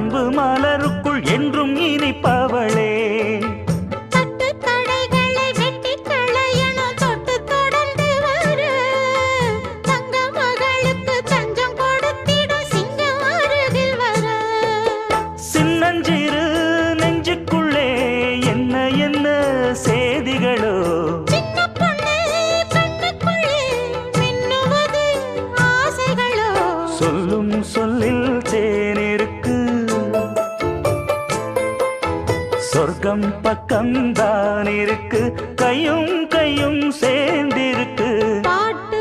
அரும்பு மலருக்குள் என்றும் இனிப்பவளே. தட்டு தடைகளை வெட்டி களையணும் தொட்டு தொடர்ந்து வர தங்க மகளுக்கு தஞ்சம் கொடுத்திடும் சிங்கம் அருகில் வர. சின்னஞ்சிறு நெஞ்சுக்குள்ளே என்ன என்ன சேதிகளோ. சின்ன பொண்ணு கண்ணுக்குள்ளே மின்னுவது ஆசைகளோ. சொல்லும் சொல்லில் தேனிருக்கு, சொர்க்கம் பக்கம்தான் இருக்கு, கையும் கையும் சேர்ந்திருக்கு. பாட்டு